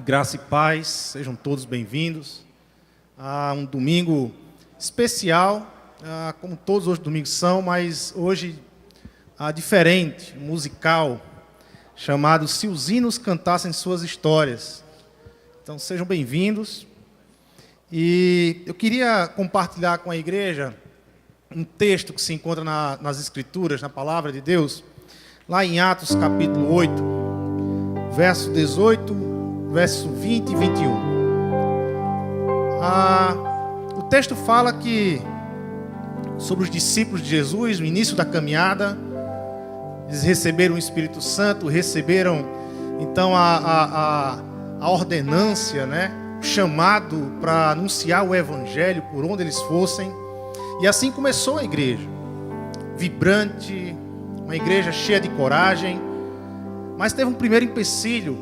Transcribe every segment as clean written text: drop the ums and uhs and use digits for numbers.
Graça e paz, sejam todos bem-vindos a um domingo especial, como todos os domingos são, mas hoje diferente, musical, chamado Se os Hinos Cantassem Suas Histórias. Então sejam bem-vindos. E eu queria compartilhar com a igreja um texto que se encontra nas Escrituras, na Palavra de Deus, lá em Atos capítulo 8, verso 18, verso 20 e 21. O texto fala que sobre os discípulos de Jesus, no início da caminhada, eles receberam o Espírito Santo, receberam então a ordenância, né? O chamado para anunciar o Evangelho por onde eles fossem. E assim começou a igreja, vibrante, uma igreja cheia de coragem. Mas teve um primeiro empecilho.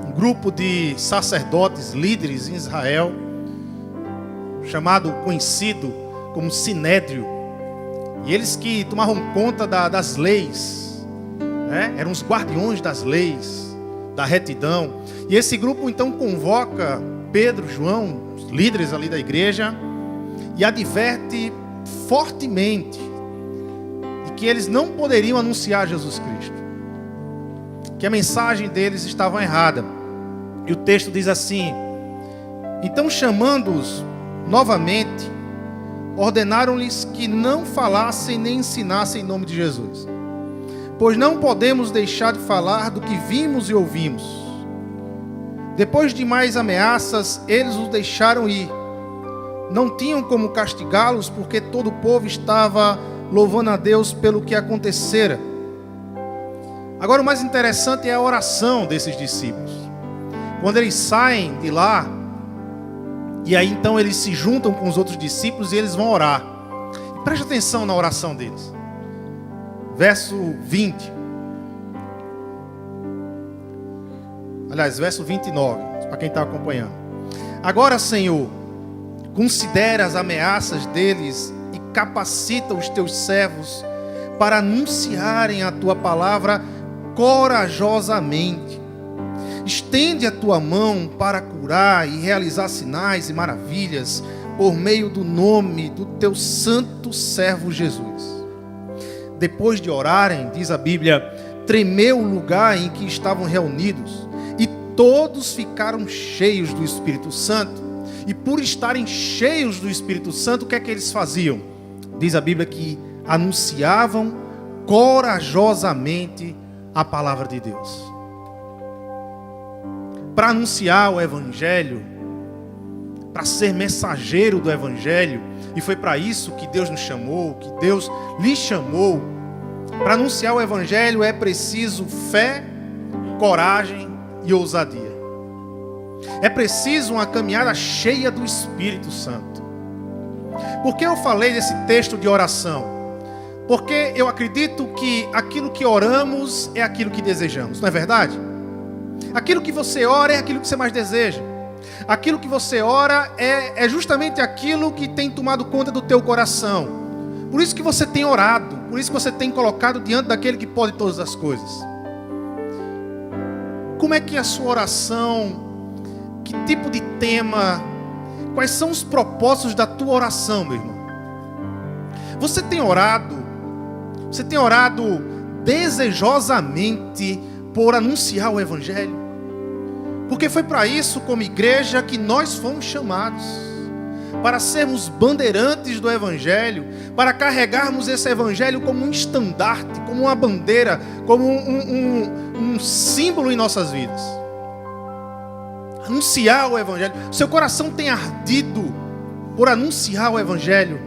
Um grupo de sacerdotes, líderes em Israel, conhecido como Sinédrio, e eles que tomavam conta das leis, né? Eram os guardiões das leis, da retidão. E esse grupo então convoca Pedro, João, os líderes ali da igreja, e adverte fortemente de que eles não poderiam anunciar Jesus Cristo, que a mensagem deles estava errada. E o texto diz assim: então, chamando-os novamente, ordenaram-lhes que não falassem nem ensinassem em nome de Jesus, pois não podemos deixar de falar do que vimos e ouvimos. Depois de mais ameaças, eles os deixaram ir. Não tinham como castigá-los, porque todo o povo estava louvando a Deus pelo que acontecera. Agora, o mais interessante é a oração desses discípulos. Quando eles saem de lá, e aí então eles se juntam com os outros discípulos e eles vão orar. E preste atenção na oração deles. Verso 20. Aliás, verso 29, para quem está acompanhando. Agora, Senhor, considera as ameaças deles e capacita os teus servos para anunciarem a tua palavra corajosamente. Estende a tua mão para curar e realizar sinais e maravilhas por meio do nome do teu santo servo Jesus. Depois de orarem, diz a Bíblia, tremeu o lugar em que estavam reunidos e todos ficaram cheios do Espírito Santo. E por estarem cheios do Espírito Santo, o que é que eles faziam? Diz a Bíblia que anunciavam corajosamente a palavra de Deus. Para anunciar o Evangelho, para ser mensageiro do Evangelho, e foi para isso que Deus nos chamou, que Deus lhe chamou. Para anunciar o Evangelho é preciso fé, coragem e ousadia. É preciso uma caminhada cheia do Espírito Santo. Por que eu falei desse texto de oração? Porque eu acredito que aquilo que oramos é aquilo que desejamos, não é verdade? Aquilo que você ora é aquilo que você mais deseja. Aquilo que você ora é justamente aquilo que tem tomado conta do teu coração. Por isso que você tem orado, por isso que você tem colocado diante daquele que pode todas as coisas. Como é que a sua oração, que tipo de tema, quais são os propósitos da tua oração, meu irmão? Você tem orado desejosamente por anunciar o Evangelho? Porque foi para isso, como igreja, que nós fomos chamados, para sermos bandeirantes do Evangelho, para carregarmos esse Evangelho como um estandarte, como uma bandeira, como um símbolo em nossas vidas. Anunciar o Evangelho. Seu coração tem ardido por anunciar o Evangelho.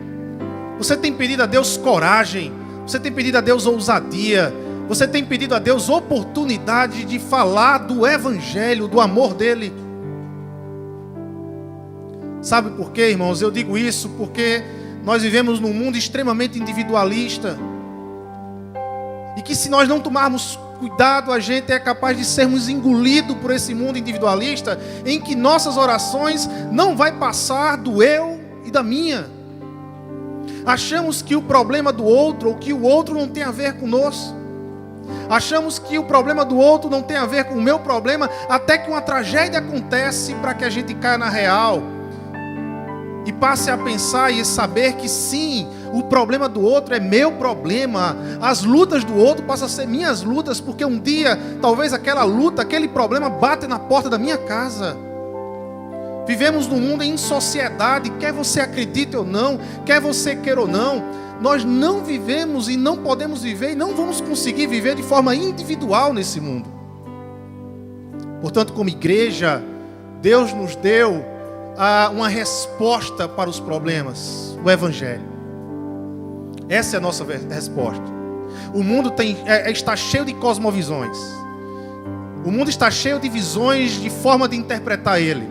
Você tem pedido a Deus coragem, você tem pedido a Deus ousadia, você tem pedido a Deus oportunidade de falar do Evangelho, do amor dEle. Sabe por quê, irmãos? Eu digo isso porque nós vivemos num mundo extremamente individualista. E que se nós não tomarmos cuidado, a gente é capaz de sermos engolidos por esse mundo individualista, em que nossas orações não vai passar do eu e da minha. Achamos que o problema do outro, ou que o outro não tem a ver conosco. Achamos que o problema do outro não tem a ver com o meu problema, até que uma tragédia acontece para que a gente caia na real e passe a pensar e saber que sim, o problema do outro é meu problema. As lutas do outro passam a ser minhas lutas, porque um dia, talvez aquela luta, aquele problema bate na porta da minha casa. Vivemos num mundo em sociedade, quer você acredite ou não, quer você queira ou não, nós não vivemos e não podemos viver e não vamos conseguir viver de forma individual nesse mundo. Portanto, como igreja, Deus nos deu uma resposta para os problemas, o Evangelho. Essa é a nossa resposta. O mundo está cheio de cosmovisões. O mundo está cheio de visões, de forma de interpretar ele.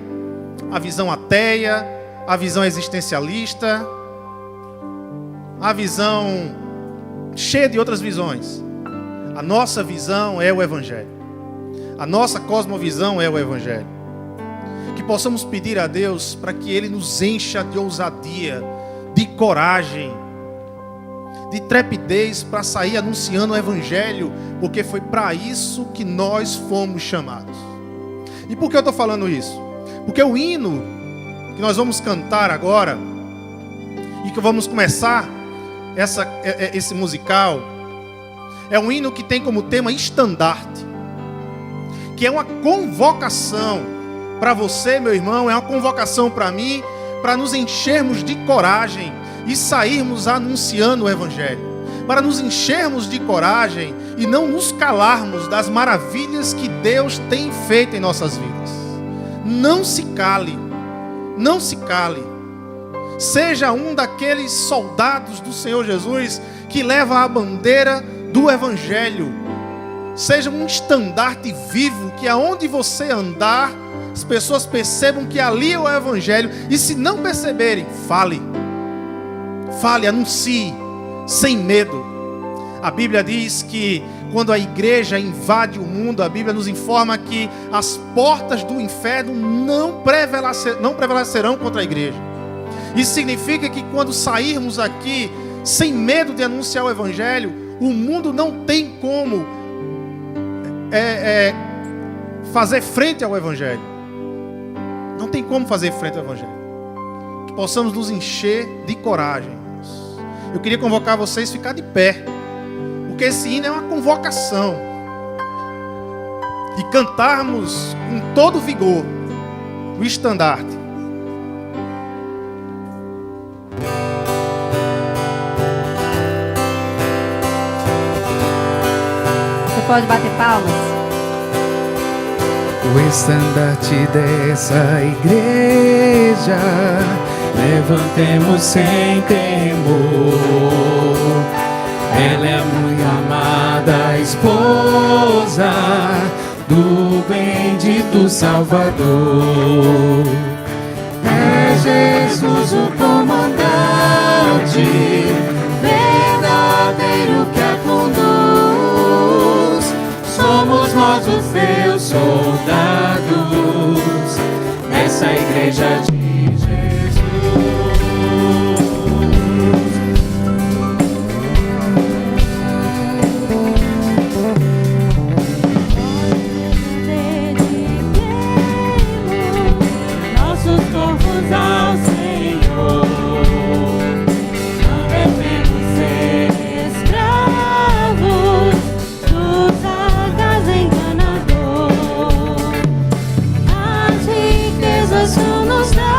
A visão ateia, a visão existencialista, a visão cheia de outras visões. A nossa visão é o Evangelho. A nossa cosmovisão é o Evangelho. Que possamos pedir a Deus para que Ele nos encha de ousadia, de coragem, de trepidez para sair anunciando o Evangelho, porque foi para isso que nós fomos chamados. E por que eu estou falando isso? Porque o hino que nós vamos cantar agora, e que vamos começar esse musical, é um hino que tem como tema estandarte, que é uma convocação para você, meu irmão, é uma convocação para mim, para nos enchermos de coragem e sairmos anunciando o Evangelho, para nos enchermos de coragem e não nos calarmos das maravilhas que Deus tem feito em nossas vidas. Não se cale, não se cale. Seja um daqueles soldados do Senhor Jesus que leva a bandeira do Evangelho. Seja um estandarte vivo, que aonde você andar, as pessoas percebam que ali é o Evangelho. E se não perceberem, fale. Fale, anuncie, sem medo. A Bíblia diz que quando a igreja invade o mundo, a Bíblia nos informa que as portas do inferno não prevalecerão contra a igreja. Isso significa que quando sairmos aqui sem medo de anunciar o Evangelho, o mundo não tem como fazer frente ao Evangelho. Não tem como fazer frente ao Evangelho. Que possamos nos encher de coragem. Eu queria convocar vocês a ficar de pé, porque esse hino é uma convocação, e cantarmos com todo vigor o estandarte. Você pode bater palmas? O estandarte dessa igreja levantemos sem temor. Ela é a muito amada esposa do bendito Salvador. É Jesus o comandante, verdadeiro que a conduz. Somos nós os teus soldados nessa igreja de Nos dá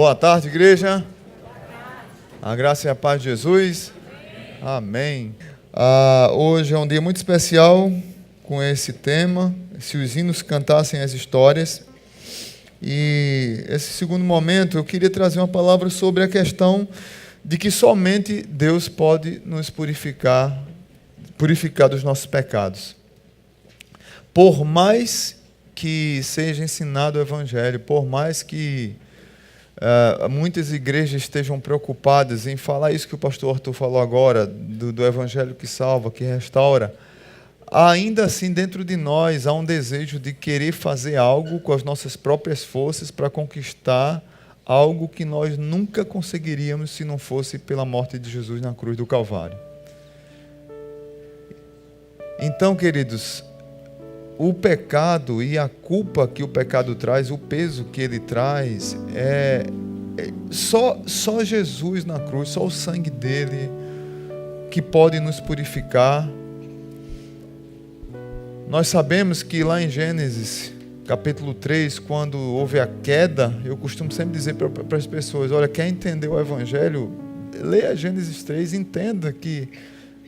Boa tarde, igreja. A graça e a paz de Jesus. Amém. Hoje é um dia muito especial com esse tema. Se os hinos cantassem as histórias. E esse segundo momento eu queria trazer uma palavra sobre a questão de que somente Deus pode nos purificar dos nossos pecados. Por mais que seja ensinado o Evangelho, por mais que muitas igrejas estejam preocupadas em falar isso que o pastor Arthur falou agora, do Evangelho que salva, que restaura, ainda assim dentro de nós há um desejo de querer fazer algo com as nossas próprias forças para conquistar algo que nós nunca conseguiríamos se não fosse pela morte de Jesus na cruz do Calvário. Então, queridos, o pecado e a culpa que o pecado traz, o peso que ele traz, só Jesus na cruz, só o sangue dele que pode nos purificar. Nós sabemos que lá em Gênesis, capítulo 3, quando houve a queda, eu costumo sempre dizer para as pessoas, olha, quer entender o Evangelho? Leia Gênesis 3 e entenda que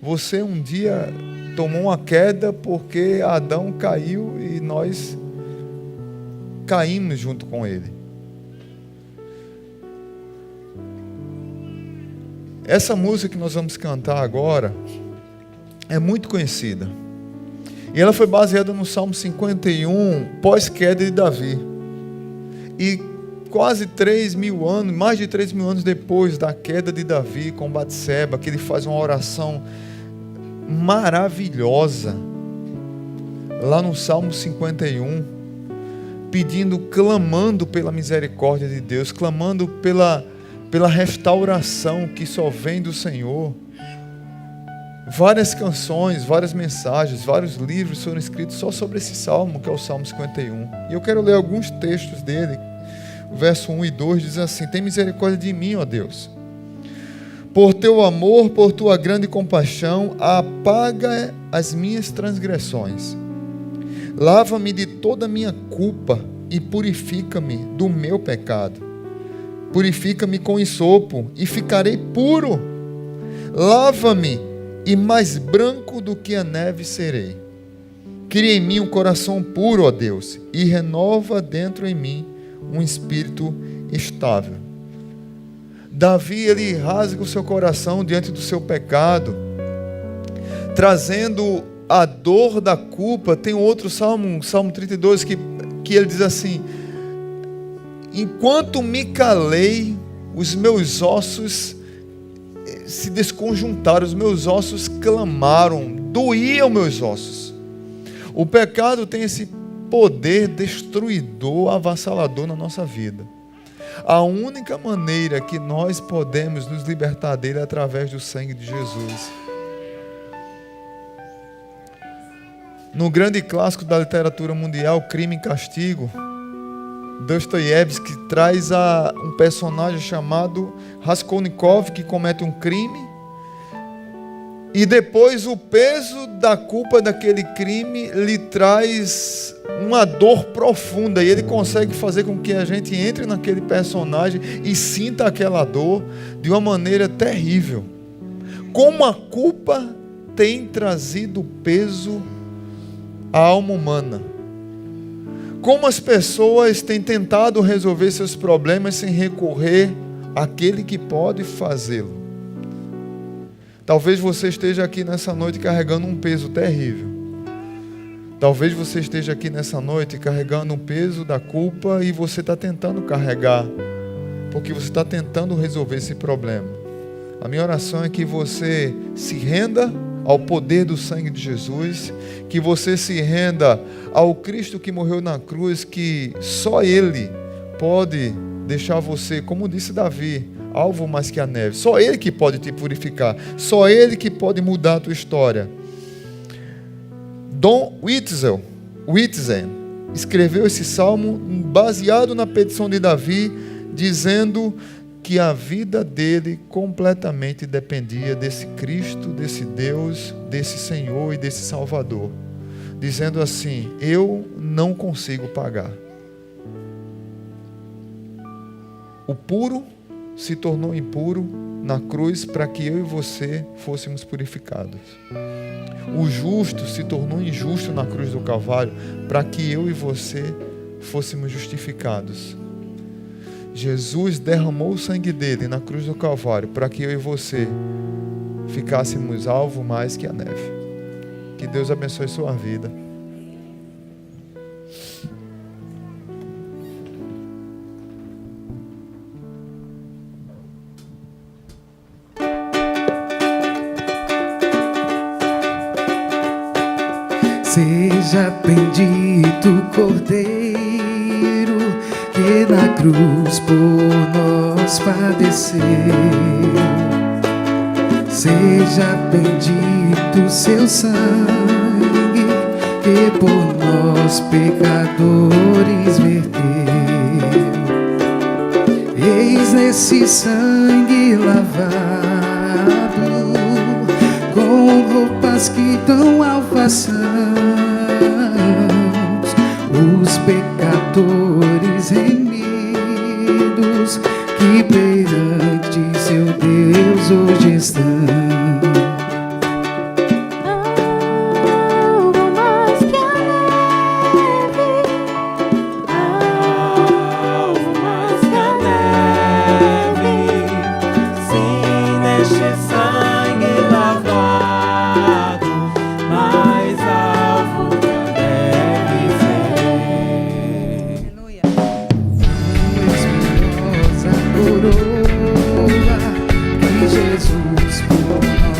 você um dia tomou uma queda porque Adão caiu e nós caímos junto com ele. Essa música que nós vamos cantar agora é muito conhecida. E ela foi baseada no Salmo 51, pós-queda de Davi. E quase 3.000 anos, mais de 3.000 anos depois da queda de Davi com Batseba, que ele faz uma oração maravilhosa, lá no Salmo 51, pedindo, clamando pela misericórdia de Deus, clamando pela restauração que só vem do Senhor. Várias canções, várias mensagens, vários livros foram escritos só sobre esse salmo, que é o Salmo 51. E eu quero ler alguns textos dele. O verso 1 e 2 diz assim: tem misericórdia de mim, ó Deus. Por teu amor, por tua grande compaixão, apaga as minhas transgressões. Lava-me de toda a minha culpa e purifica-me do meu pecado. Purifica-me com hisopo e ficarei puro. Lava-me e mais branco do que a neve serei. Cria em mim um coração puro, ó Deus, e renova dentro em mim um espírito estável. Davi, ele rasga o seu coração diante do seu pecado, trazendo a dor da culpa. Tem outro salmo, Salmo 32, que ele diz assim: enquanto me calei, os meus ossos se desconjuntaram, os meus ossos clamaram, doíam meus ossos. O pecado tem esse poder destruidor, avassalador na nossa vida. A única maneira que nós podemos nos libertar dele é através do sangue de Jesus. No grande clássico da literatura mundial, Crime e Castigo, Dostoiévski traz um personagem chamado Raskolnikov, que comete um crime, e depois o peso da culpa daquele crime lhe traz uma dor profunda, e ele consegue fazer com que a gente entre naquele personagem e sinta aquela dor de uma maneira terrível. Como a culpa tem trazido peso à alma humana. Como as pessoas têm tentado resolver seus problemas sem recorrer àquele que pode fazê-lo. Talvez você esteja aqui nessa noite carregando um peso terrível. Talvez você esteja aqui nessa noite carregando um peso da culpa e você está tentando carregar, porque você está tentando resolver esse problema. A minha oração é que você se renda ao poder do sangue de Jesus, que você se renda ao Cristo que morreu na cruz, que só Ele pode deixar você, como disse Davi, alvo mais que a neve. Só Ele que pode te purificar, só Ele que pode mudar a tua história. Don Whitson escreveu esse salmo baseado na petição de Davi, dizendo que a vida dele completamente dependia desse Cristo, desse Deus, desse Senhor e desse Salvador. Dizendo assim: eu não consigo pagar. O puro se tornou impuro na cruz para que eu e você fôssemos purificados. O justo se tornou injusto na cruz do Calvário para que eu e você fôssemos justificados. Jesus derramou o sangue dele na cruz do Calvário para que eu e você ficássemos alvo mais que a neve. Que Deus abençoe sua vida. Seja bendito Cordeiro, que na cruz por nós padeceu. Seja bendito seu sangue, que por nós pecadores verteu. Eis nesse sangue lavado, com roupas que tão alfaçãs, os pecadores remidos que perante seu Deus hoje estão. Algo mais que a neve, algo mais que a neve, sim, neste sangue lavado, mais alvo que a neve serei. Aleluia. Espinhosa coroa que Jesus por nós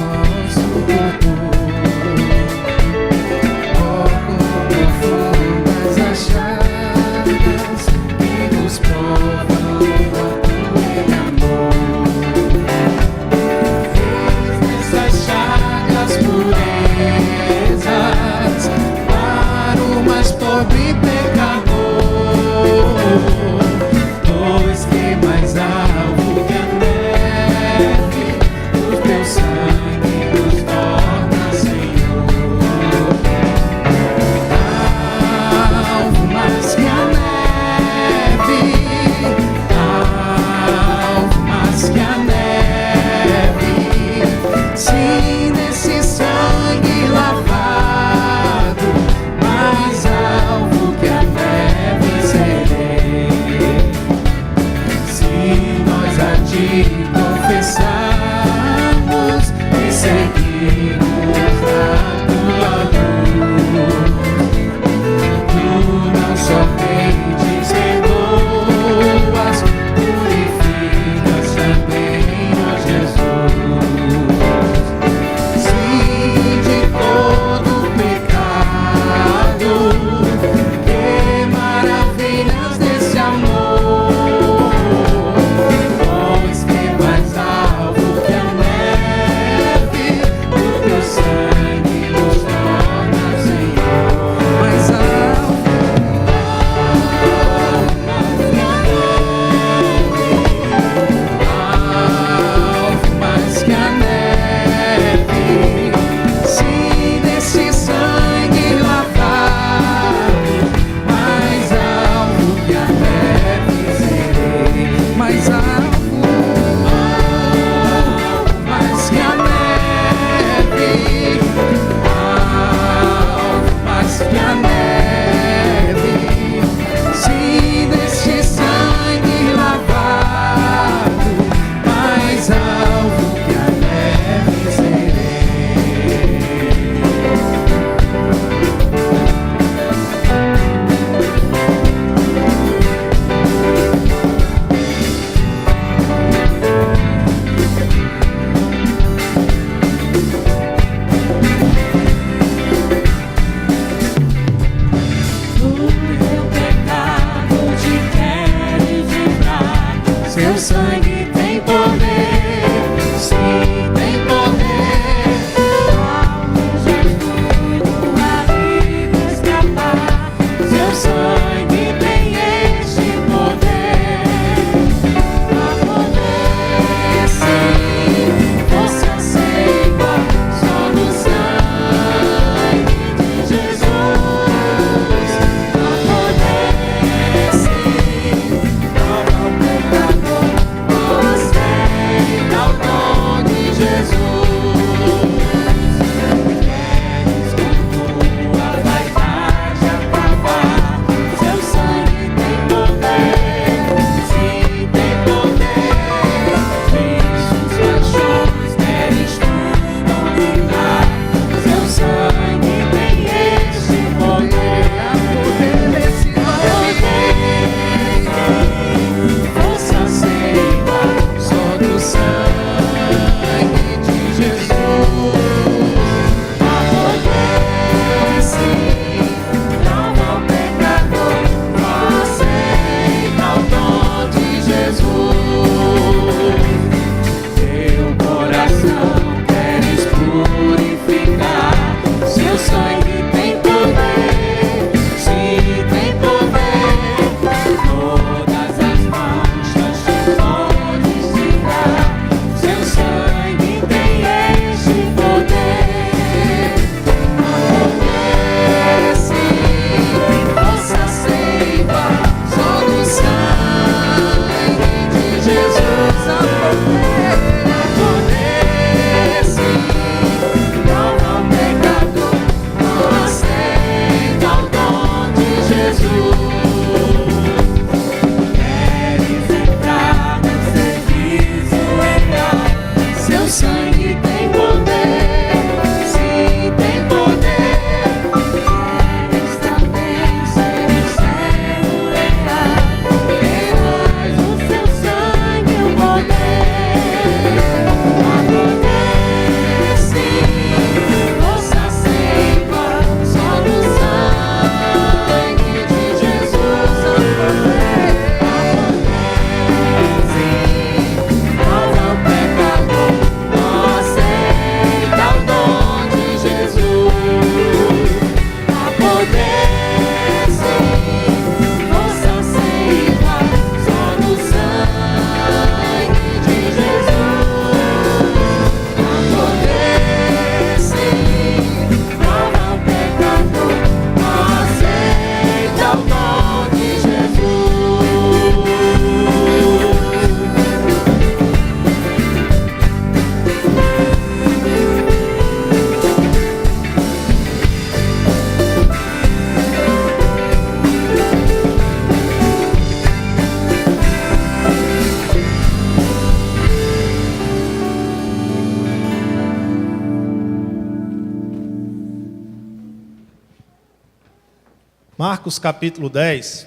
Marcos capítulo 10,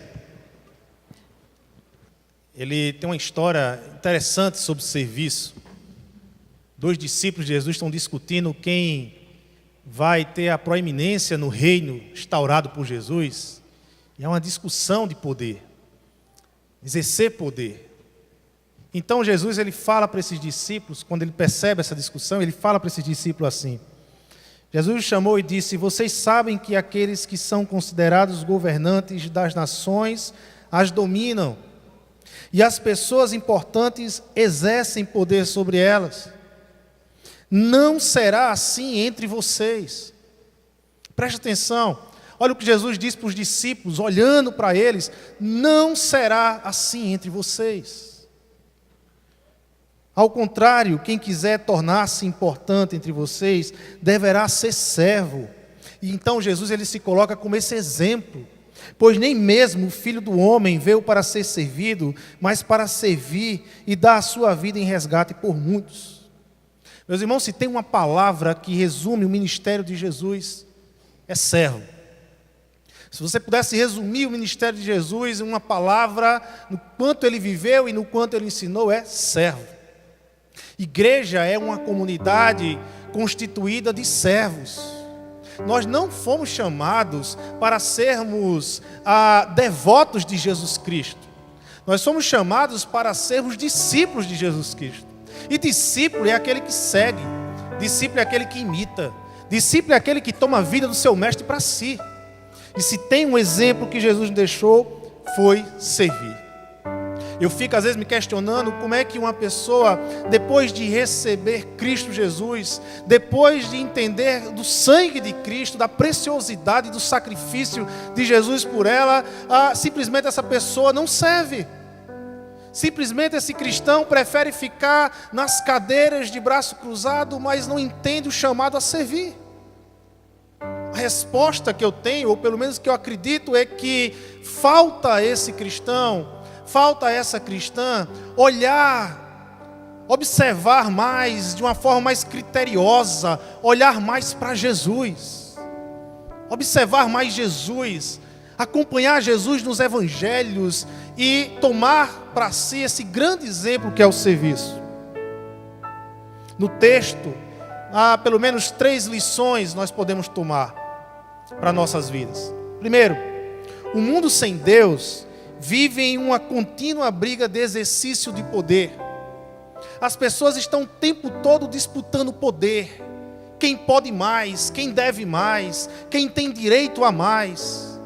ele tem uma história interessante sobre serviço. Dois discípulos de Jesus estão discutindo quem vai ter a proeminência no reino instaurado por Jesus. E é uma discussão de poder, exercer poder. Então Jesus ele fala para esses discípulos, quando ele percebe essa discussão, ele fala para esses discípulos assim. Jesus os chamou e disse: vocês sabem que aqueles que são considerados governantes das nações as dominam, e as pessoas importantes exercem poder sobre elas. Não será assim entre vocês. Preste atenção, olha o que Jesus disse para os discípulos, olhando para eles: não será assim entre vocês. Ao contrário, quem quiser tornar-se importante entre vocês, deverá ser servo. E então Jesus ele se coloca como esse exemplo. Pois nem mesmo o Filho do Homem veio para ser servido, mas para servir e dar a sua vida em resgate por muitos. Meus irmãos, se tem uma palavra que resume o ministério de Jesus, é servo. Se você pudesse resumir o ministério de Jesus em uma palavra, no quanto ele viveu e no quanto ele ensinou, é servo. Igreja é uma comunidade constituída de servos. Nós não fomos chamados para sermos devotos de Jesus Cristo. Nós somos chamados para sermos discípulos de Jesus Cristo. E discípulo é aquele que segue, discípulo é aquele que imita, discípulo é aquele que toma a vida do seu mestre para si. E se tem um exemplo que Jesus deixou, foi servir. Eu fico às vezes me questionando como é que uma pessoa, depois de receber Cristo Jesus, depois de entender do sangue de Cristo, da preciosidade do sacrifício de Jesus por ela, simplesmente essa pessoa não serve. Simplesmente esse cristão prefere ficar nas cadeiras de braço cruzado, mas não entende o chamado a servir. A resposta que eu tenho, ou pelo menos que eu acredito, é que falta esse cristão, falta essa cristã olhar, observar mais, de uma forma mais criteriosa, olhar mais para Jesus, observar mais Jesus, acompanhar Jesus nos evangelhos e tomar para si esse grande exemplo que é o serviço. No texto, há pelo menos 3 lições nós podemos tomar para nossas vidas. Primeiro, o mundo sem Deus vive em uma contínua briga de exercício de poder. As pessoas estão o tempo todo disputando poder. Quem pode mais, quem deve mais, quem tem direito a mais.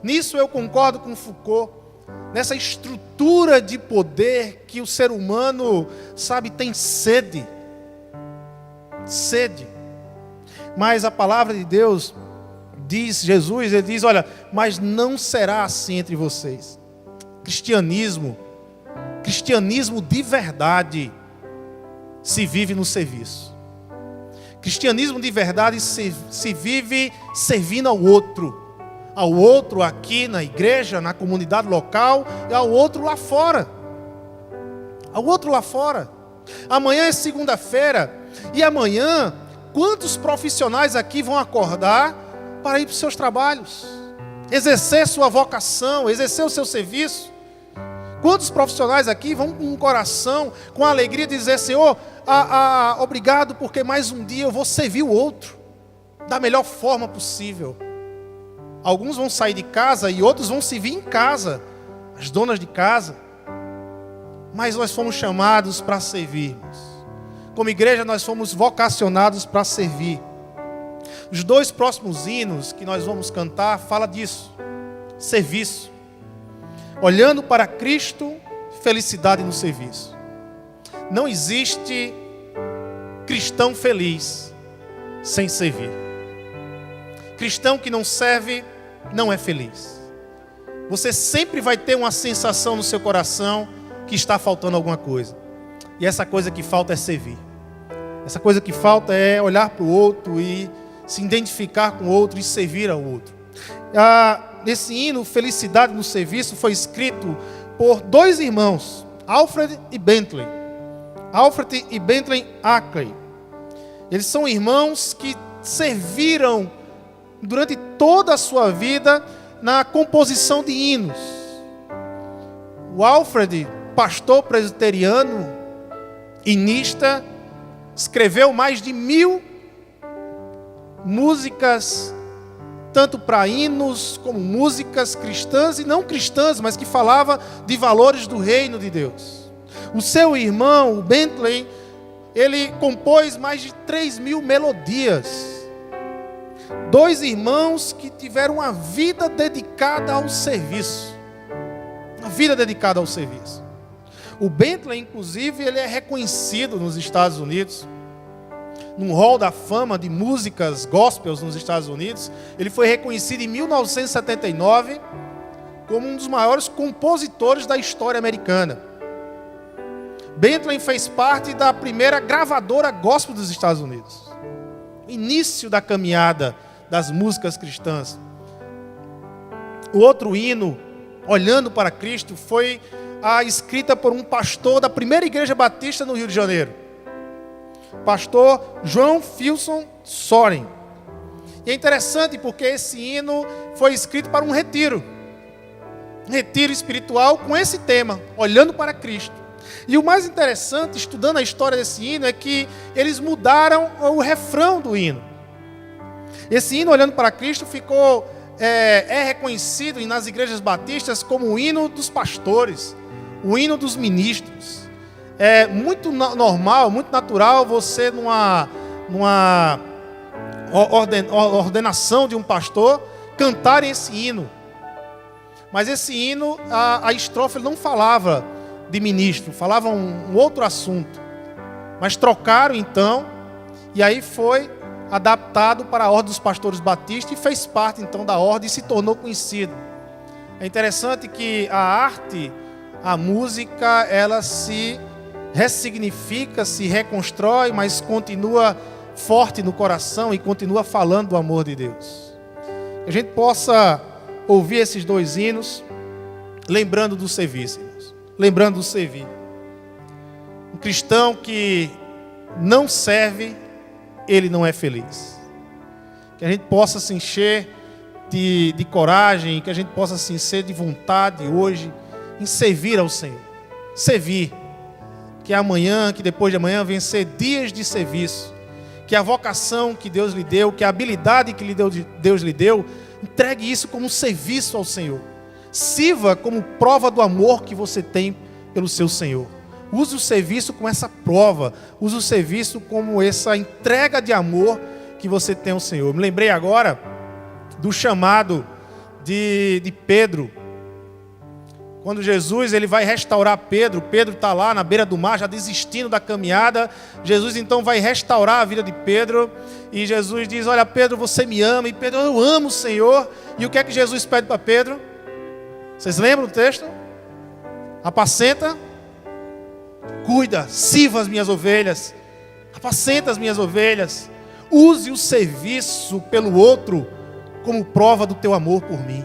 Nisso eu concordo com Foucault, nessa estrutura de poder que o ser humano, tem sede. Sede. Mas a palavra de Deus diz, Jesus, ele diz, olha, mas não será assim entre vocês. Cristianismo de verdade se vive no serviço. Cristianismo de verdade se vive servindo ao outro aqui na igreja, na comunidade local, e ao outro lá fora. Amanhã é segunda-feira, e amanhã, quantos profissionais aqui vão acordar para ir para os seus trabalhos, exercer sua vocação, exercer o seu serviço? Quantos profissionais aqui vão com um coração, com alegria dizer, Senhor, obrigado porque mais um dia eu vou servir o outro da melhor forma possível. Alguns vão sair de casa e outros vão servir em casa, as donas de casa. Mas nós fomos chamados para servirmos. Como igreja nós fomos vocacionados para servir. Os 2 próximos hinos que nós vamos cantar fala disso. Serviço. Olhando para Cristo, felicidade no serviço. Não existe cristão feliz sem servir. Cristão que não serve, não é feliz. Você sempre vai ter uma sensação no seu coração que está faltando alguma coisa. E essa coisa que falta é servir. Essa coisa que falta é olhar para o outro e se identificar com o outro e servir ao outro. Esse hino, Felicidade no Serviço, foi escrito por 2 irmãos, Alfred e Bentley. Alfred e Bentley Ackley. Eles são irmãos que serviram durante toda a sua vida na composição de hinos. O Alfred, pastor presbiteriano, hinista, escreveu mais de 1000 músicas, tanto para hinos como músicas cristãs e não cristãs, mas que falava de valores do reino de Deus. O seu irmão, o Bentley, ele compôs mais de 3.000 melodias. 2 irmãos que tiveram uma vida dedicada ao serviço. Uma vida dedicada ao serviço. O Bentley, inclusive, ele é reconhecido nos Estados Unidos, num hall da fama de músicas gospels nos Estados Unidos. Ele foi reconhecido em 1979 como um dos maiores compositores da história americana. Bentley fez parte da primeira gravadora gospel dos Estados Unidos. Início da caminhada das músicas cristãs. O outro hino, Olhando para Cristo, foi escrita por um pastor da primeira igreja batista no Rio de Janeiro. Pastor João Filson Soren. E é interessante porque esse hino foi escrito para um retiro. Um retiro espiritual com esse tema, Olhando para Cristo. E o mais interessante, estudando a história desse hino, é que eles mudaram o refrão do hino. Esse hino, Olhando para Cristo, ficou reconhecido nas igrejas batistas como o hino dos pastores, o hino dos ministros. É muito normal, muito natural você, numa ordenação de um pastor, cantar esse hino. Mas esse hino, a estrofe não falava de ministro, falava um outro assunto. Mas trocaram então, e aí foi adaptado para a ordem dos pastores batistas e fez parte então da ordem e se tornou conhecido. É interessante que a arte, a música, ela se ressignifica, se reconstrói, mas continua forte no coração e continua falando do amor de Deus. Que a gente possa ouvir esses 2 hinos, lembrando do serviço, irmãos. Lembrando do servir. Um cristão que não serve, ele não é feliz. Que a gente possa se encher de coragem, que a gente possa se encher de vontade hoje em servir ao Senhor. Servir. Que amanhã, que depois de amanhã venham ser dias de serviço. Que a vocação que Deus lhe deu, que a habilidade que Deus lhe deu, entregue isso como um serviço ao Senhor. Sirva como prova do amor que você tem pelo seu Senhor. Use o serviço como essa prova. Use o serviço como essa entrega de amor que você tem ao Senhor. Me lembrei agora do chamado de Pedro. Quando Jesus ele vai restaurar Pedro. Pedro está lá na beira do mar, já desistindo da caminhada. Jesus então vai restaurar a vida de Pedro. E Jesus diz, olha Pedro, você me ama. E Pedro, eu amo o Senhor. E o que é que Jesus pede para Pedro? Vocês lembram do texto? Apacenta, cuida, sirva as minhas ovelhas, apacenta as minhas ovelhas, use o serviço pelo outro como prova do teu amor por mim.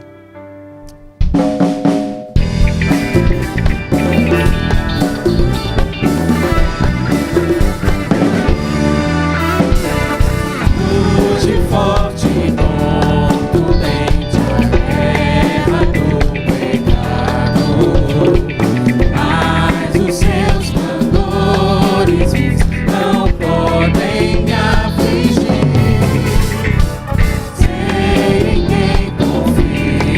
Hoje forte e contundente a guerra do pecado, mas os seus clamores não podem me afligir. Sei em quem confio.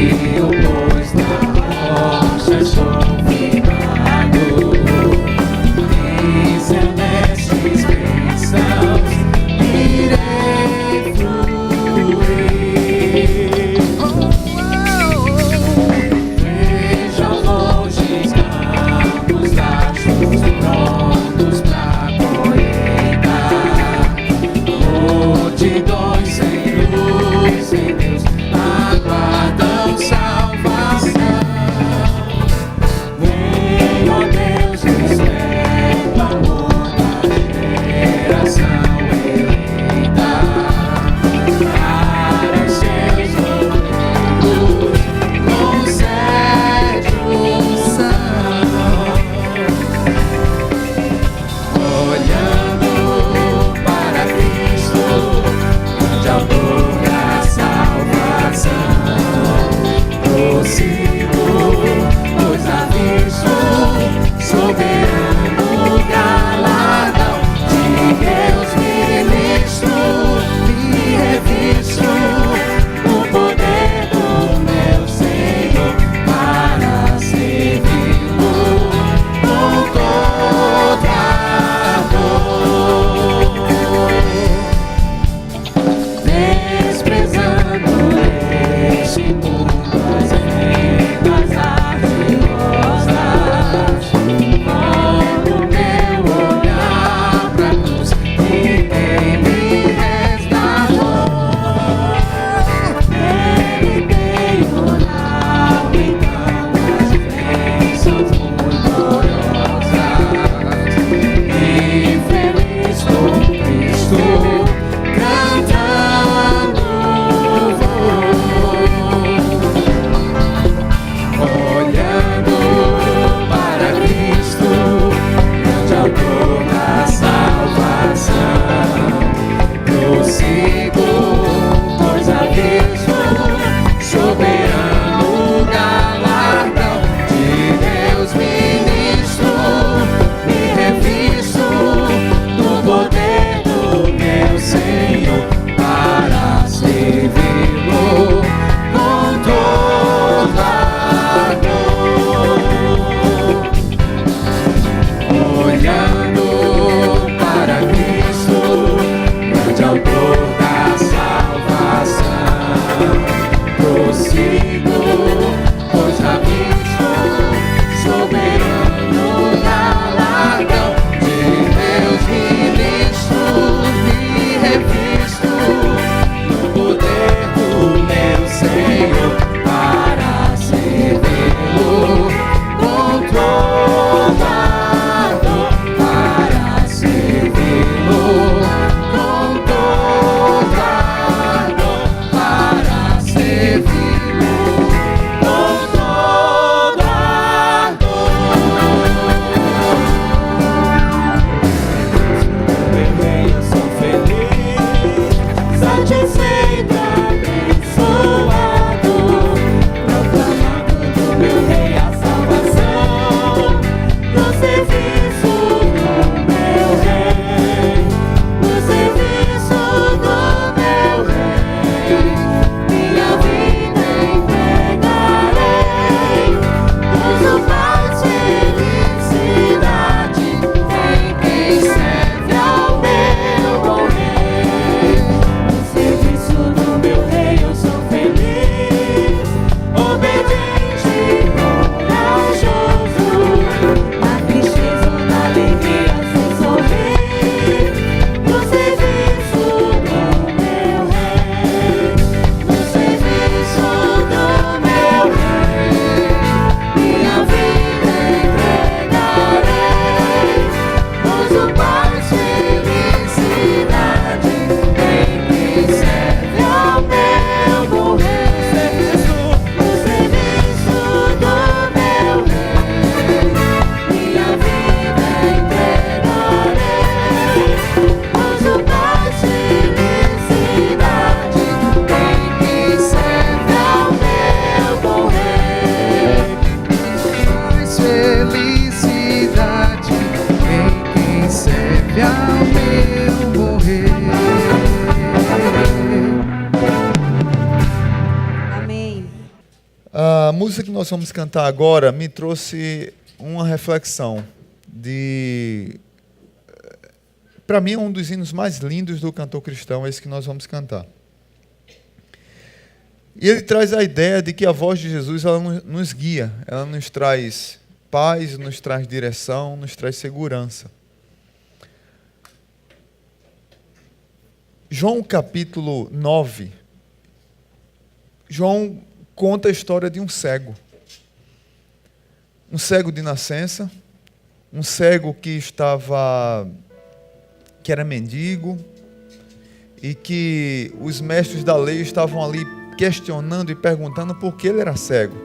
eu sigo, pois já visto, soberano galardão de meus ministros, me revisto no poder do meu Senhor para servi-lo com toda dor, para servi-lo com toda dor, para servi-lo com toda meu rei, eu sou feliz, satisfeito, abençoado, proclamando do meu rei a salvação, no serviço do meu rei, no serviço do meu rei, minha vida entregarei, pois o paz, felicidade tem quem serve ao meu bom rei. No serviço do meu rei eu sou feliz, obediente, corajoso, na tristeza ou na alegria sem sorrir. No serviço do meu rei, no serviço do meu rei, minha vida entregarei, pois o paz, felicidade tem quem serve ao meu bom rei. No serviço do meu rei, minha vida entregarei, pois o paz, felicidade tem quem serve ao meu bom rei. Mais felicidade em quem serve ao meu morrer. Amém. A música que nós vamos cantar agora me trouxe uma reflexão de... Para mim é um dos hinos mais lindos do cantor cristão, esse que nós vamos cantar. E ele traz a ideia de que a voz de Jesus ela nos guia, ela nos traz paz, nos traz direção, nos traz segurança. João capítulo 9, João conta a história de um cego de nascença, um cego que era mendigo e que os mestres da lei estavam ali questionando e perguntando por que ele era cego.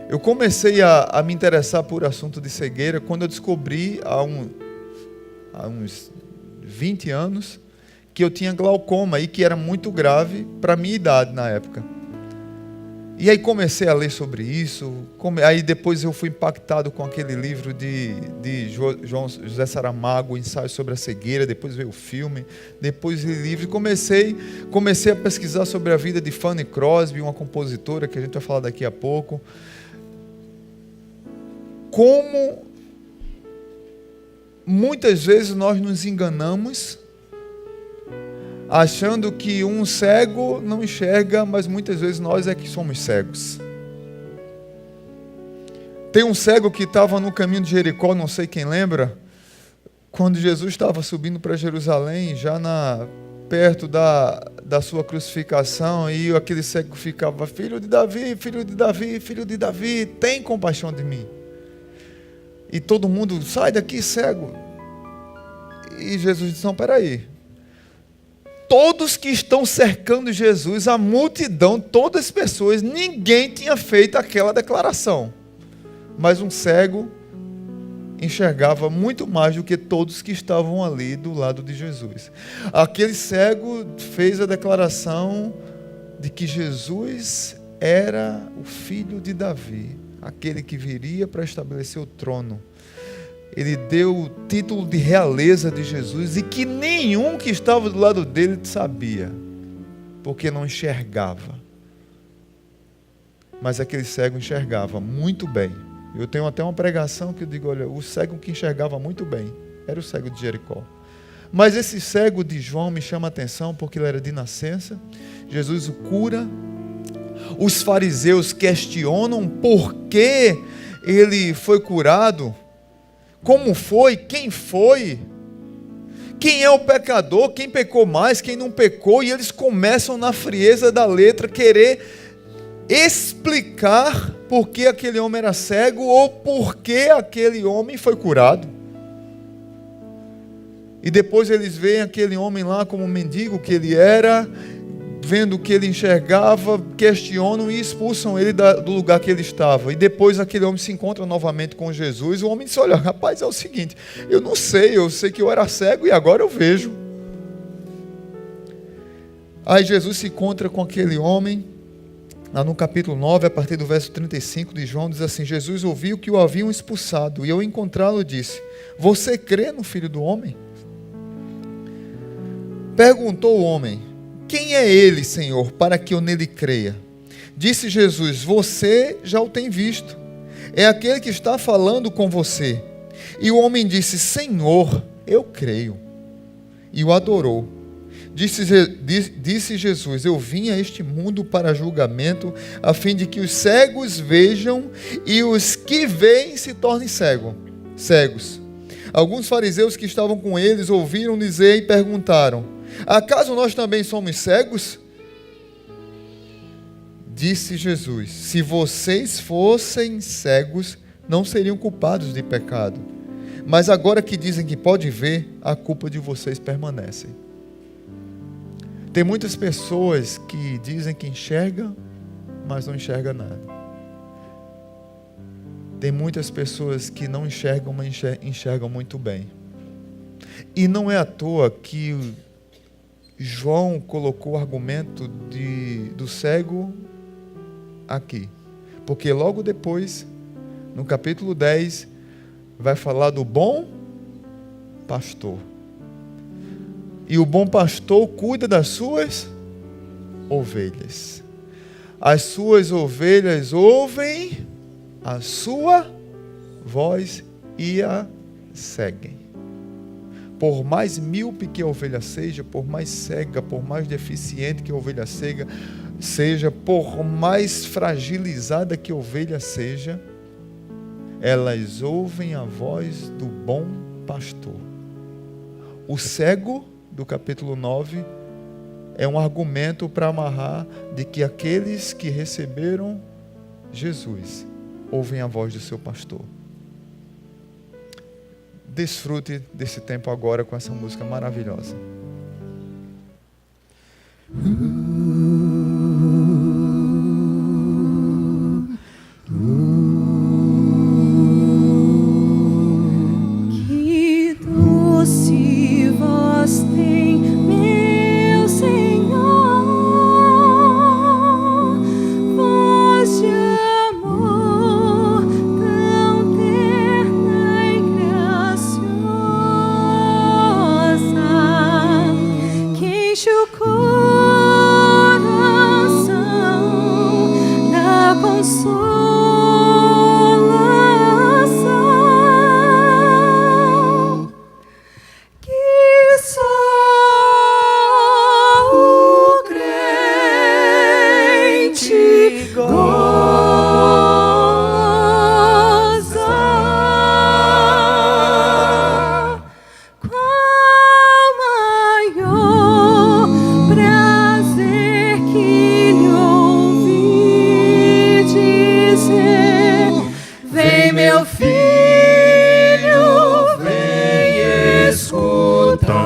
Eu comecei a me interessar por assunto de cegueira quando eu descobri há uns 20 anos que eu tinha glaucoma e que era muito grave para a minha idade na época. E aí comecei a ler sobre isso, aí depois eu fui impactado com aquele livro de José Saramago, Ensaio sobre a Cegueira, depois veio o filme, depois li livro e comecei a pesquisar sobre a vida de Fanny Crosby, uma compositora que a gente vai falar daqui a pouco. Como muitas vezes nós nos enganamos achando que um cego não enxerga, mas muitas vezes nós é que somos cegos. Tem um cego que estava no caminho de Jericó, não sei quem lembra, quando Jesus estava subindo para Jerusalém, já perto da sua crucificação, e aquele cego ficava: filho de Davi, filho de Davi, filho de Davi, tem compaixão de mim. E todo mundo: sai daqui, cego. E Jesus disse: não, peraí. Todos que estão cercando Jesus, a multidão, todas as pessoas, ninguém tinha feito aquela declaração. Mas um cego enxergava muito mais do que todos que estavam ali do lado de Jesus. Aquele cego fez a declaração de que Jesus era o filho de Davi, aquele que viria para estabelecer o trono. Ele deu o título de realeza de Jesus e que nenhum que estava do lado dele sabia, porque não enxergava. Mas aquele cego enxergava muito bem. Eu tenho até uma pregação que eu digo: olha, o cego que enxergava muito bem era o cego de Jericó. Mas esse cego de João me chama a atenção porque ele era de nascença. Jesus o cura. os fariseus questionam por que ele foi curado, como foi, quem foi, quem é o pecador, quem pecou mais, quem não pecou, e eles começam na frieza da letra querer explicar por que aquele homem era cego ou por que aquele homem foi curado. E depois eles veem aquele homem lá como mendigo que ele era, vendo o que ele enxergava, questionam e expulsam ele do lugar que ele estava. E depois aquele homem se encontra novamente com Jesus. O homem diz: olha, rapaz, é o seguinte, eu não sei, eu sei que eu era cego e agora eu vejo. Aí Jesus se encontra com aquele homem, lá no capítulo 9, a partir do verso 35 de João, diz assim: Jesus ouviu que o haviam expulsado, e ao encontrá-lo disse: você crê no Filho do Homem? Perguntou o homem: quem é ele, Senhor, para que eu nele creia? Disse Jesus: você já o tem visto, é aquele que está falando com você. E o homem disse: Senhor, eu creio. E o adorou. Disse Jesus: eu vim a este mundo para julgamento, a fim de que os cegos vejam e os que veem se tornem cegos. Alguns fariseus que estavam com eles ouviram dizer e perguntaram: acaso nós também somos cegos? Disse Jesus: se vocês fossem cegos, não seriam culpados de pecado. Mas agora que dizem que pode ver, a culpa de vocês permanece. Tem muitas pessoas que dizem que enxergam, mas não enxergam nada. Tem muitas pessoas que não enxergam, mas enxergam muito bem. E não é à toa que João colocou o argumento do cego aqui. Porque logo depois, no capítulo 10, vai falar do bom pastor. E o bom pastor cuida das suas ovelhas. As suas ovelhas ouvem a sua voz e a seguem. Por mais míope que a ovelha seja, por mais cega, por mais deficiente que a ovelha seja, por mais fragilizada que a ovelha seja, elas ouvem a voz do bom pastor. O cego do capítulo 9 é um argumento para amarrar de que aqueles que receberam Jesus ouvem a voz do seu pastor. Desfrute desse tempo agora com essa música maravilhosa. Que doce voz tem, meu Senhor, voz de amor tão terna e graciosa, que enche o coração da consolação, que só o crente goza. Qual maior prazer que lhe ouvir dizer: vem, meu filho, vem escutar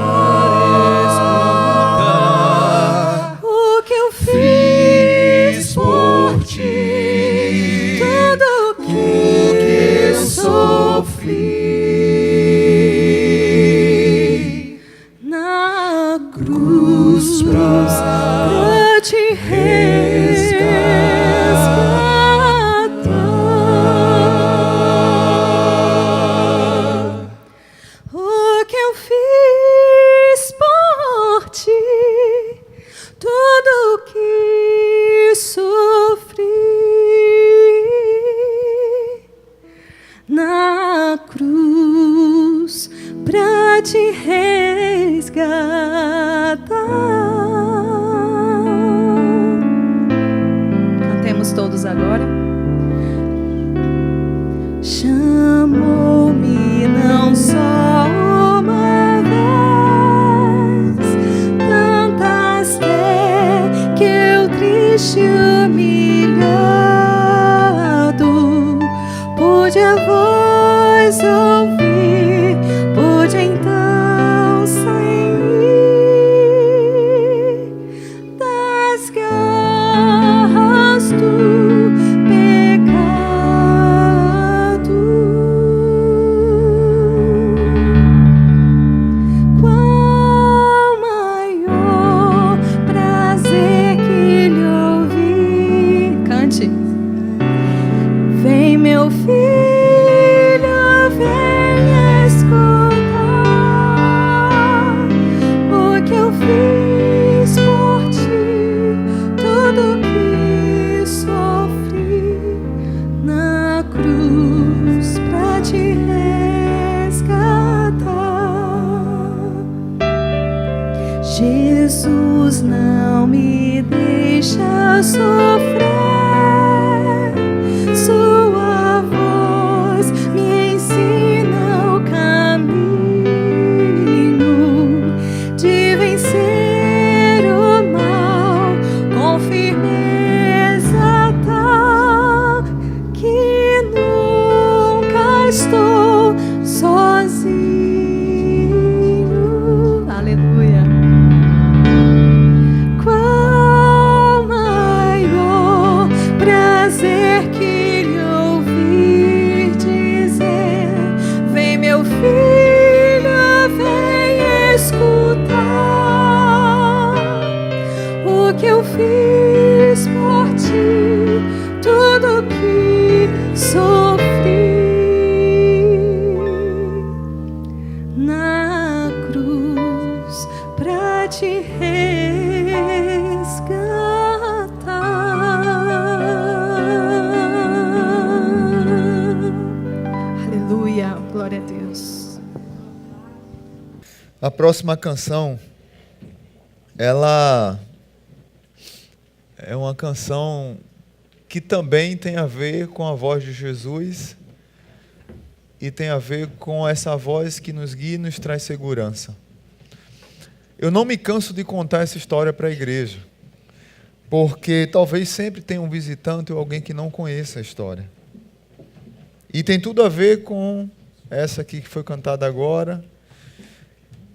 o que eu fiz por ti, tudo o que sofri na cruz pra te resgatar. O que eu fiz por ti, tudo o que sofri na cruz pra te resgatar. Vamos todos agora. Chamou-me não só uma vez, tantas vezes que eu triste humilhado pude a voz ouvir, pude então sair das garras do pecado. Qual maior prazer que lhe ouvi. Cante. Vem, meu filho, vem escutar o que eu fiz por ti, tudo que sofri na cruz pra te resgatar. Jesus não me deixa sofrer. Sua voz me ensina o caminho de vencer o mal com firmeza tal que nunca estou sozinho. Aleluia. Qual maior prazer que lhe ouvir dizer: vem, meu filho, vem escutar o que eu fiz por ti, tudo que sofri na cruz pra te resgatar. Aleluia, glória a Deus. A próxima canção, ela é uma canção que também tem a ver com a voz de Jesus e tem a ver com essa voz que nos guia e nos traz segurança. Eu não me canso de contar essa história para a igreja, porque talvez sempre tenha um visitante ou alguém que não conheça a história. E tem tudo a ver com essa aqui que foi cantada agora,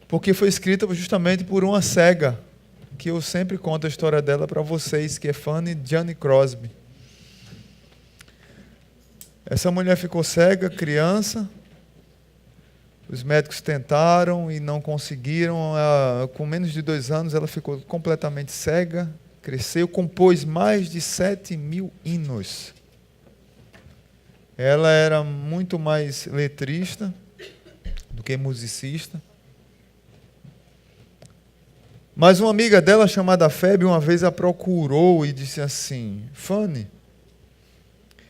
porque foi escrita justamente por uma cega, que eu sempre conto a história dela para vocês, que é Fanny Jane Crosby. Essa mulher ficou cega, criança. Os médicos tentaram e não conseguiram. Com menos de 2 anos, ela ficou completamente cega, cresceu, compôs mais de 7.000 hinos. Ela era muito mais letrista do que musicista. Mas uma amiga dela, chamada Febe, uma vez a procurou e disse assim: Fanny,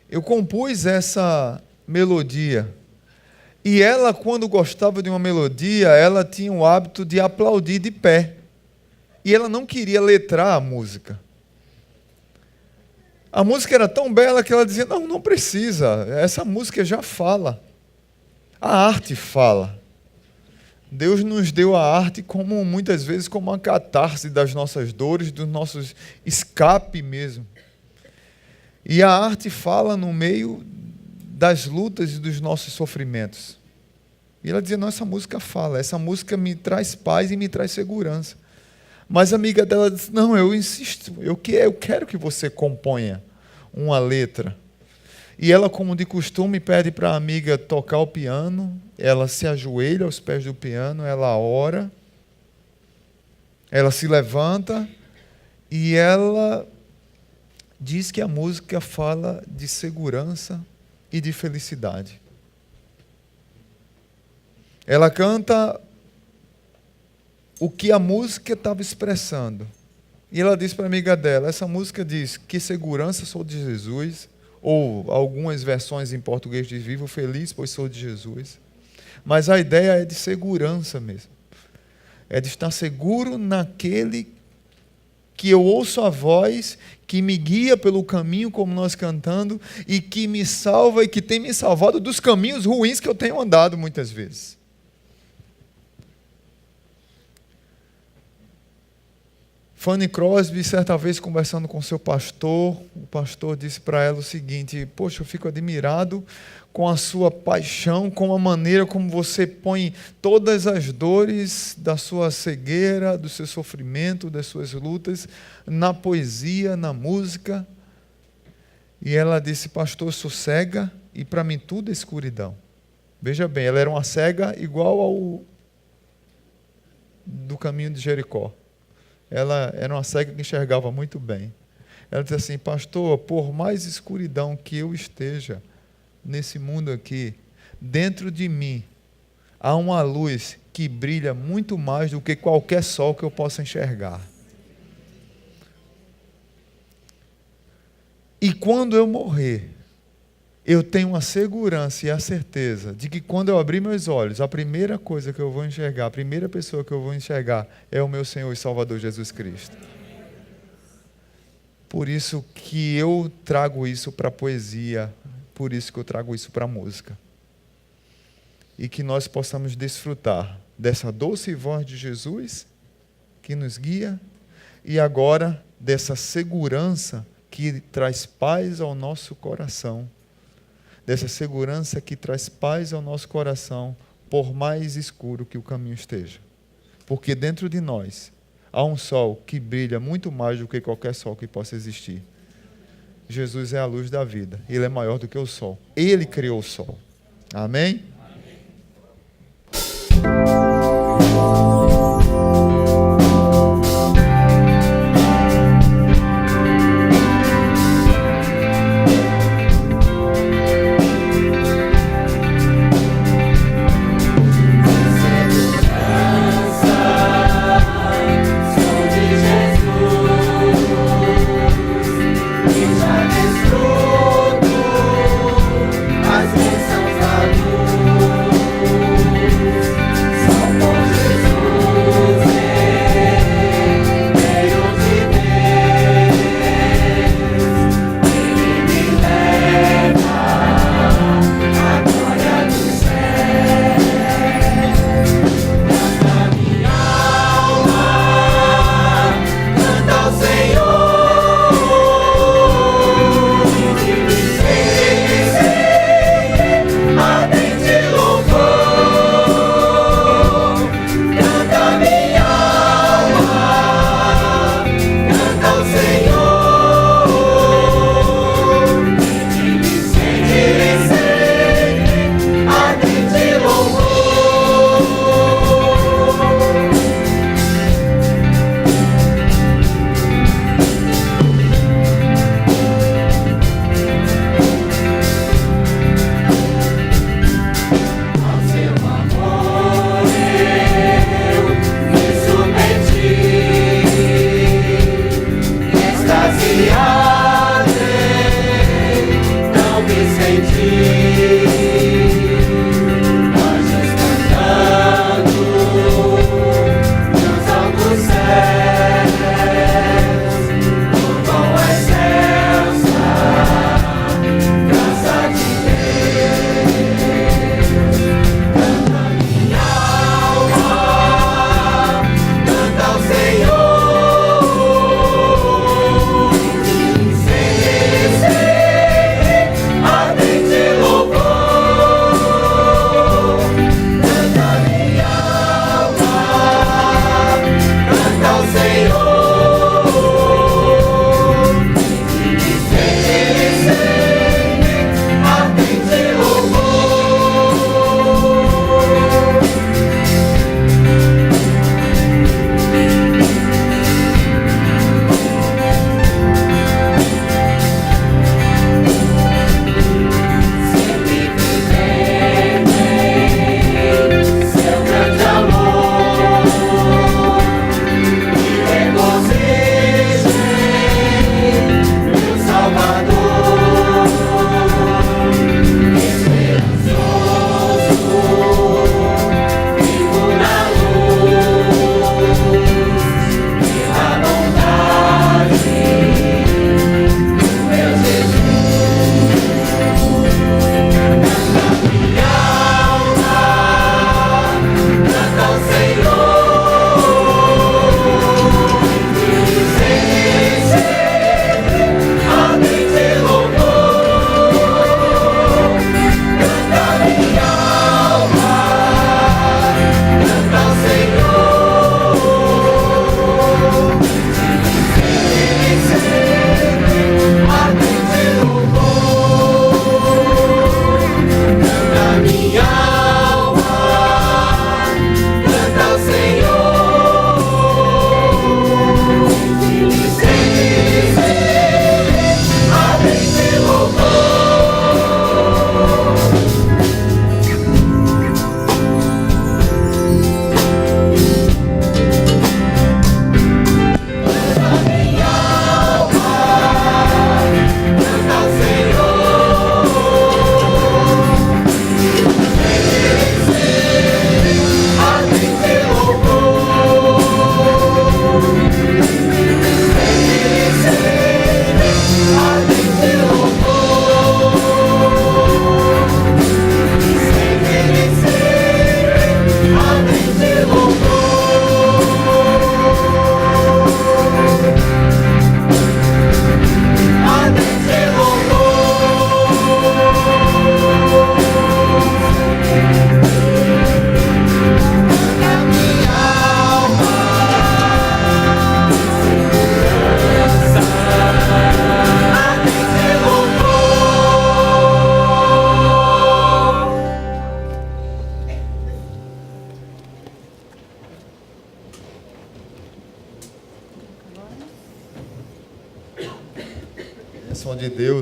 eu compus essa melodia. E ela, quando gostava de uma melodia, ela tinha o hábito de aplaudir de pé. E ela não queria letrar a música. A música era tão bela que ela dizia: não precisa, essa música já fala. A arte fala. Deus nos deu a arte como muitas vezes como uma catarse das nossas dores, dos nossos escape mesmo. E a arte fala no meio das lutas e dos nossos sofrimentos. E ela dizia: não, essa música fala, essa música me traz paz e me traz segurança. Mas a amiga dela disse: não, eu insisto, eu quero que você componha uma letra. E ela, como de costume, pede para a amiga tocar o piano. Ela se ajoelha aos pés do piano, ela ora, ela se levanta e ela diz que a música fala de segurança e de felicidade. Ela canta o que a música estava expressando. E ela diz para a amiga dela: essa música diz que segurança sou de Jesus, ou algumas versões em português diz: vivo feliz, pois sou de Jesus. Mas a ideia é de segurança mesmo. É de estar seguro naquele que eu ouço a voz, que me guia pelo caminho, como nós cantando, e que me salva e que tem me salvado dos caminhos ruins que eu tenho andado muitas vezes. Fanny Crosby, certa vez conversando com seu pastor, o pastor disse para ela o seguinte: poxa, eu fico admirado com a sua paixão, com a maneira como você põe todas as dores da sua cegueira, do seu sofrimento, das suas lutas, na poesia, na música. E ela disse: pastor, eu sou cega e para mim tudo é escuridão. Veja bem, ela era uma cega igual ao do caminho de Jericó. Ela era uma cega que enxergava muito bem. Ela disse assim: pastor, por mais escuridão que eu esteja nesse mundo aqui, dentro de mim há uma luz que brilha muito mais do que qualquer sol que eu possa enxergar. E quando eu morrer, eu tenho a segurança e a certeza de que quando eu abrir meus olhos, a primeira coisa que eu vou enxergar, a primeira pessoa que eu vou enxergar é o meu Senhor e Salvador Jesus Cristo. Por isso que eu trago isso para a poesia, por isso que eu trago isso para a música. E que nós possamos desfrutar dessa doce voz de Jesus, que nos guia, e agora dessa segurança que traz paz ao nosso coração. Dessa segurança que traz paz ao nosso coração, por mais escuro que o caminho esteja. Porque dentro de nós há um sol que brilha muito mais do que qualquer sol que possa existir. Jesus é a luz da vida. Ele é maior do que o sol. Ele criou o sol. Amém? As bênçãos da luz.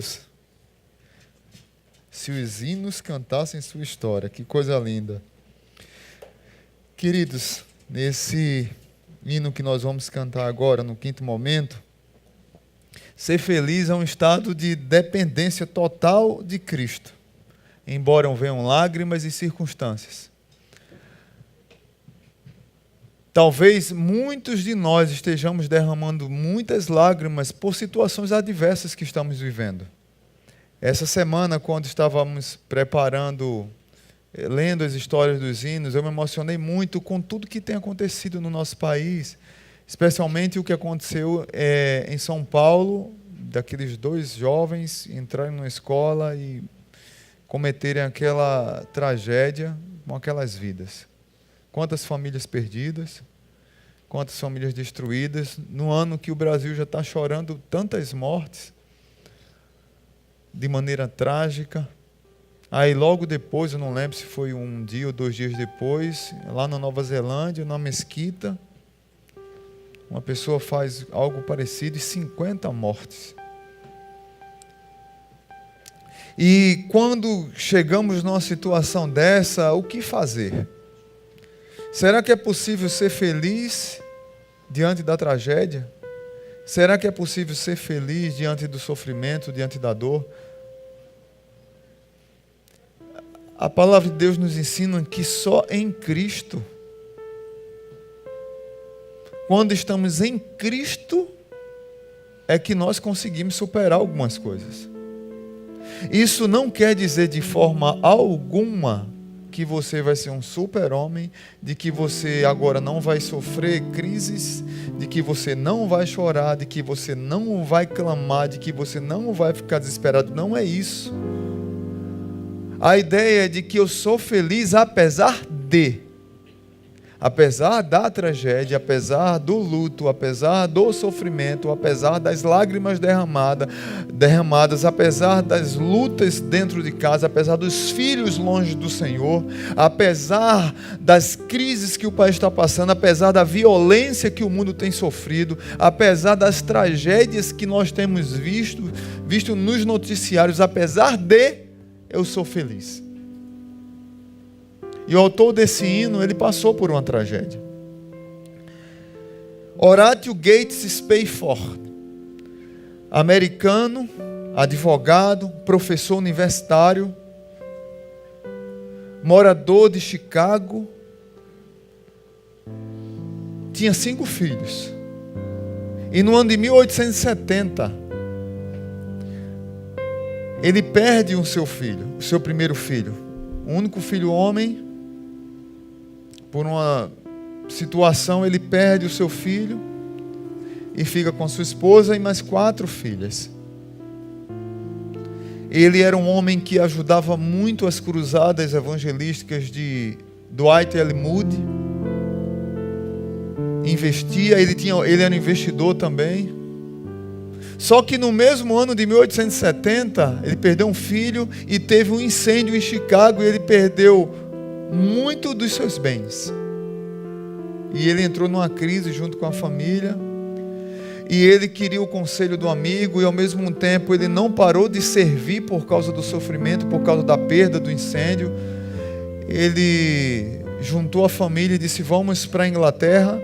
Deus, se os hinos cantassem sua história, que coisa linda. Queridos, nesse hino que nós vamos cantar agora, no quinto momento, ser feliz é um estado de dependência total de Cristo, embora venham lágrimas e circunstâncias. Talvez muitos de nós estejamos derramando muitas lágrimas por situações adversas que estamos vivendo. Essa semana, quando estávamos preparando, lendo as histórias dos hinos, eu me emocionei muito com tudo que tem acontecido no nosso país, especialmente o que aconteceu em São Paulo, daqueles 2 jovens entrarem numa escola e cometerem aquela tragédia com aquelas vidas. Quantas famílias perdidas, quantas famílias destruídas, no ano que o Brasil já está chorando tantas mortes, de maneira trágica. Aí logo depois, eu não lembro se foi 1 dia ou 2 dias depois, lá na Nova Zelândia, na mesquita, uma pessoa faz algo parecido e 50 mortes. E quando chegamos numa situação dessa, o que fazer? Será que é possível ser feliz diante da tragédia? Será que é possível ser feliz diante do sofrimento, diante da dor? A palavra de Deus nos ensina que só em Cristo, quando estamos em Cristo, é que nós conseguimos superar algumas coisas. Isso não quer dizer de forma alguma que você vai ser um super-homem, de que você agora não vai sofrer crises, de que você não vai chorar, de que você não vai clamar, de que você não vai ficar desesperado. Não é isso. A ideia é de que eu sou feliz apesar da tragédia, apesar do luto, apesar do sofrimento, apesar das lágrimas derramadas, apesar das lutas dentro de casa, apesar dos filhos longe do Senhor, apesar das crises que o país está passando, apesar da violência que o mundo tem sofrido, apesar das tragédias que nós temos visto nos noticiários, eu sou feliz. E o autor desse hino, ele passou por uma tragédia. Horatio Gates Spafford, americano, advogado, professor universitário, morador de Chicago, tinha 5 filhos. E no ano de 1870, ele perde o seu primeiro filho, o único filho homem. Por uma situação, ele perde o seu filho e fica com sua esposa e mais 4 filhas. Ele era um homem que ajudava muito as cruzadas evangelísticas de Dwight L. Moody. Investia, ele era investidor também. Só que no mesmo ano de 1870, ele perdeu um filho e teve um incêndio em Chicago e ele perdeu muito dos seus bens. E ele entrou numa crise junto com a família. E ele queria o conselho do amigo e ao mesmo tempo ele não parou de servir por causa do sofrimento, por causa da perda do incêndio. Ele juntou a família e disse: vamos para a Inglaterra,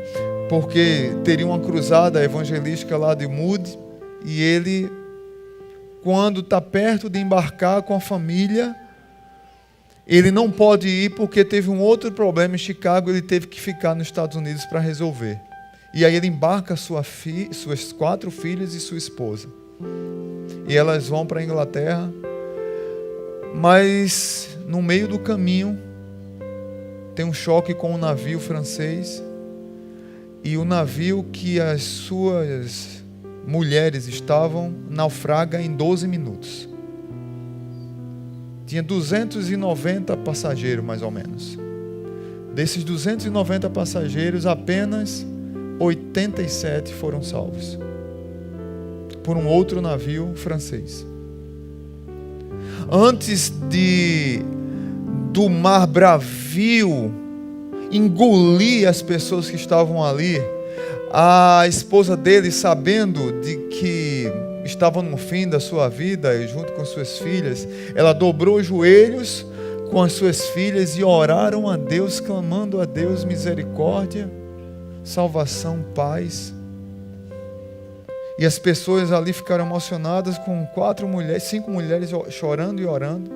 porque teria uma cruzada evangelística lá de Moody. E ele, quando está perto de embarcar com a família, ele não pode ir porque teve um outro problema em Chicago, ele teve que ficar nos Estados Unidos para resolver. E aí ele embarca suas 4 filhas e sua esposa. E elas vão para a Inglaterra, mas no meio do caminho tem um choque com um navio francês. E o navio que as suas mulheres estavam naufraga em 12 minutos. Tinha 290 passageiros, mais ou menos. Desses 290 passageiros, apenas 87 foram salvos por um outro navio francês. Antes do mar bravio engolir as pessoas que estavam ali, a esposa dele, sabendo de que estava no fim da sua vida, e junto com suas filhas, ela dobrou os joelhos com as suas filhas e oraram a Deus, clamando a Deus misericórdia, salvação, paz. E as pessoas ali ficaram emocionadas com 5 mulheres chorando e orando.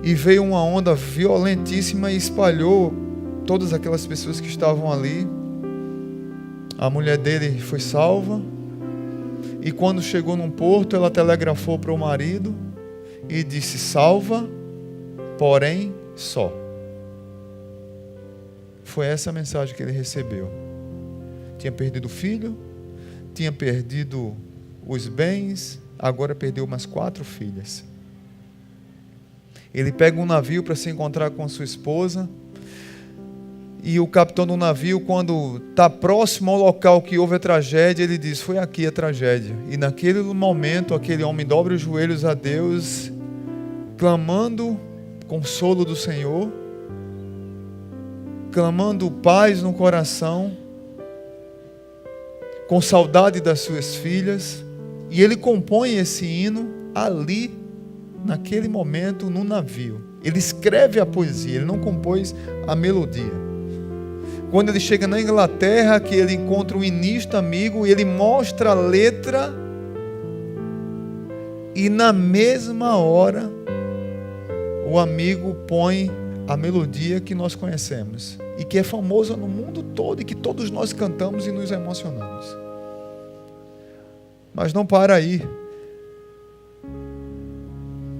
E veio uma onda violentíssima e espalhou todas aquelas pessoas que estavam ali. A mulher dele foi salva. E quando chegou num porto, ela telegrafou para o marido e disse: salva, porém só. Foi essa a mensagem que ele recebeu. Tinha perdido o filho, tinha perdido os bens, agora perdeu umas 4 filhas. Ele pega um navio para se encontrar com sua esposa. E o capitão do navio, quando está próximo ao local que houve a tragédia, ele diz: foi aqui a tragédia. E naquele momento, aquele homem dobra os joelhos a Deus, clamando consolo do Senhor, clamando paz no coração, com saudade das suas filhas. E ele compõe esse hino ali, naquele momento, no navio. Ele escreve a poesia, ele não compôs a melodia. Quando ele chega na Inglaterra, que ele encontra um hinista amigo, e ele mostra a letra, e na mesma hora o amigo põe a melodia que nós conhecemos e que é famosa no mundo todo e que todos nós cantamos e nos emocionamos. Mas não para aí.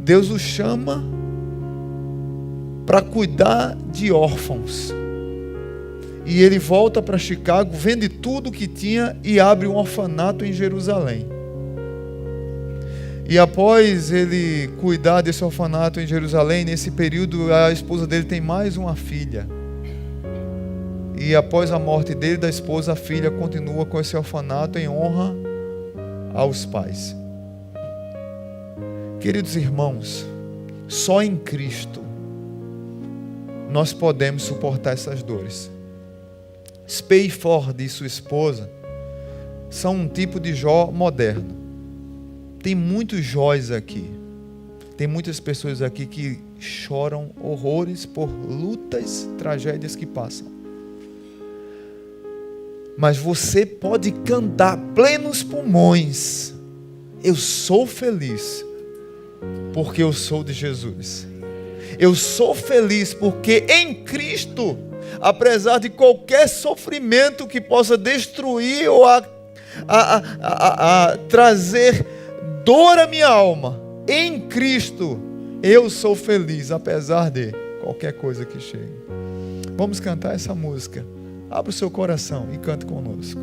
Deus o chama para cuidar de órfãos. E ele volta para Chicago, vende tudo que tinha e abre um orfanato em Jerusalém. E após ele cuidar desse orfanato em Jerusalém, nesse período a esposa dele tem mais uma filha. E após a morte dele, da esposa, a filha continua com esse orfanato em honra aos pais. Queridos irmãos, só em Cristo nós podemos suportar essas dores. Spafford e sua esposa são um tipo de Jó moderno. Tem muitos Jóis aqui. Tem muitas pessoas aqui que choram horrores por lutas, tragédias que passam. Mas você pode cantar plenos pulmões: eu sou feliz porque eu sou de Jesus. Eu sou feliz porque em Cristo, apesar de qualquer sofrimento que possa destruir ou trazer dor à minha alma, em Cristo eu sou feliz, apesar de qualquer coisa que chegue. Vamos cantar essa música. Abra o seu coração e cante conosco.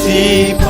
Se